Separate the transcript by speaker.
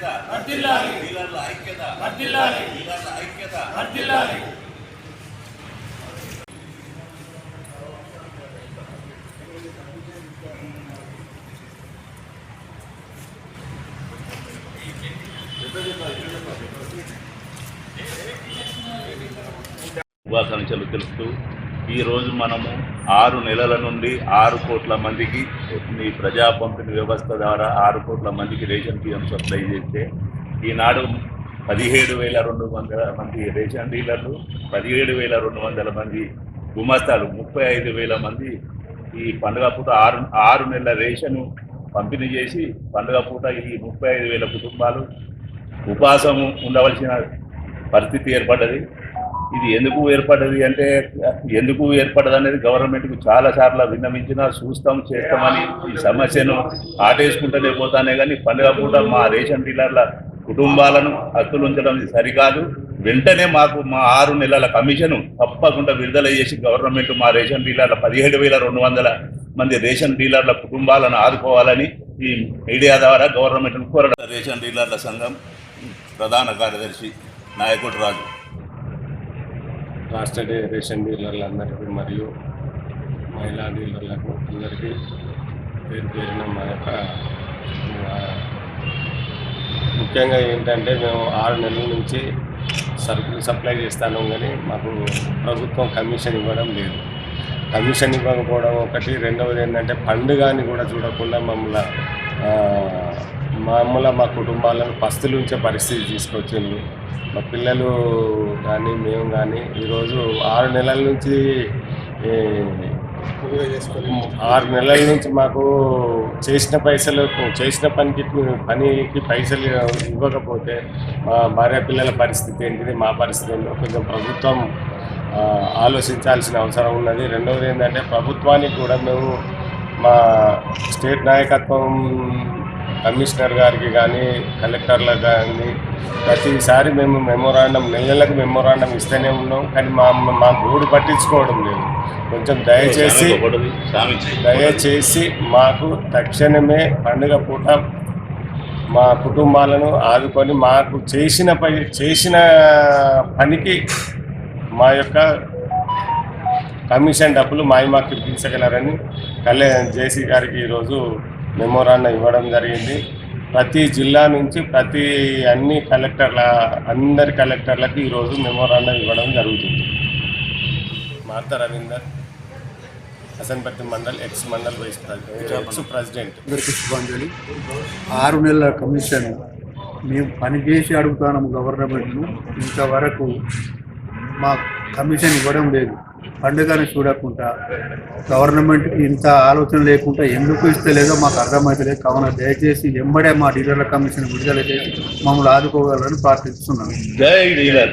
Speaker 1: ఐక్యత వర్ధిల్లాలి, డీలర్ల ఐక్యత వర్ధిల్లాలి, డీలర్ల ఐక్యత వర్ధిల్లాలి. శుభాకాంక్షలు తెలుపుతూ ఈరోజు మనము 6 నెలల నుండి 6 కోట్ల మందికి ఈ ప్రజా పంపిణీ వ్యవస్థ ద్వారా 6 కోట్ల మందికి రేషన్ బియ్యం సప్లై చేస్తే ఈనాడు 17,200 మంది రేషన్ డీలర్లు, 17,200 మంది గుమస్తాలు, 35,000 మంది ఈ పండుగ పూట 6 నెలల రేషను పంపిణీ చేసి పండుగ పూట ఈ 35,000 కుటుంబాలు ఉపవాసము ఉండవలసిన పరిస్థితి ఏర్పడ్డది. ఇది ఎందుకు ఏర్పడ్డది అంటే ఎందుకు ఏర్పడ్డది అనేది గవర్నమెంట్కు చాలాసార్లు విన్నవించినా చూస్తాం చేస్తామని ఈ సమస్యను ఆటేసుకుంటూనే పోతానే కానీ పండుగ పూట మా రేషన్ డీలర్ల కుటుంబాలను హక్కులు ఉంచడం సరికాదు. వెంటనే మాకు మా 6 నెలల కమిషను తప్పకుండా విడుదల చేసి గవర్నమెంట్ మా రేషన్ డీలర్ల 17,200 మంది రేషన్ డీలర్ల కుటుంబాలను ఆదుకోవాలని ఈ మీడియా ద్వారా గవర్నమెంట్ను కోరడం. రేషన్ డీలర్ల సంఘం ప్రధాన కార్యదర్శి నాయకుడు రాజు.
Speaker 2: రాష్ట్ర రేషన్ డీలర్లందరికీ మరియు మహిళా డీలర్లకు అందరికీ పేరు పేరిన మా యొక్క ముఖ్యంగా ఏంటంటే మేము 6 నెలల నుంచి సరుకులు సప్లై చేస్తాను కానీ మాకు ప్రభుత్వం కమిషన్ ఇవ్వడం లేదు. కమిషన్ ఇవ్వకపోవడం ఒకటి, రెండవది ఏంటంటే పండుగని కూడా చూడకుండా మా కుటుంబాలను పస్తులు ఉంచే పరిస్థితి తీసుకొచ్చింది. మా పిల్లలు కానీ మేము కానీ ఈరోజు 6 నెలల నుంచి 6 నెలల నుంచి మాకు చేసిన పనికి పైసలు ఇవ్వకపోతే మా భార్య పిల్లల పరిస్థితి ఏంటిది, మా పరిస్థితి ఏంటో కొంచెం ప్రభుత్వం ఆలోచించాల్సిన అవసరం ఉన్నది. రెండవది ఏంటంటే ప్రభుత్వానికి కూడా మేము మా స్టేట్ నాయకత్వం కమిషనర్ గారికి కానీ కలెక్టర్లకు కానీ ప్రతిసారి మేము నెలలకు మెమోరాండం ఇస్తూనే ఉన్నాం. కానీ మా గోడు పట్టించుకోవడం లేదు. కొంచెం దయచేసి మాకు తక్షణమే పండుగ పూట మా కుటుంబాలను ఆదుకొని మాకు చేసిన పనికి మా యొక్క కమిషన్ డబ్బులు మాకు ఇప్పించగలరని జేసీ గారికి ఈరోజు మెమోరాండం ఇవ్వడం జరిగింది. ప్రతి జిల్లా నుంచి అందరి కలెక్టర్లకు ఈరోజు మెమోరాండం ఇవ్వడం జరుగుతుంది. Martha Ravinder, Hasanparthy mandal ex president.
Speaker 3: అందరికీ శుభాంజలి. 6 నెలల కమిషన్ మేము పనిచేసి అడుగుతున్నాము గవర్నమెంట్ను. ఇంతవరకు మా కమిషన్ ఇవ్వడం లేదు. పండుగను చూడకుండా గవర్నమెంట్కి ఇంత ఆలోచన లేకుండా ఎందుకు ఇస్తలేదో మాకు అర్థమవుతలేదు. కావున దయచేసి ఎంబడే మా డీలర్ల కమిషన్ విడుదల చేసి మమ్మల్ని ఆదుకోగలరని ప్రార్థిస్తున్నాను.
Speaker 1: జై డీలర్.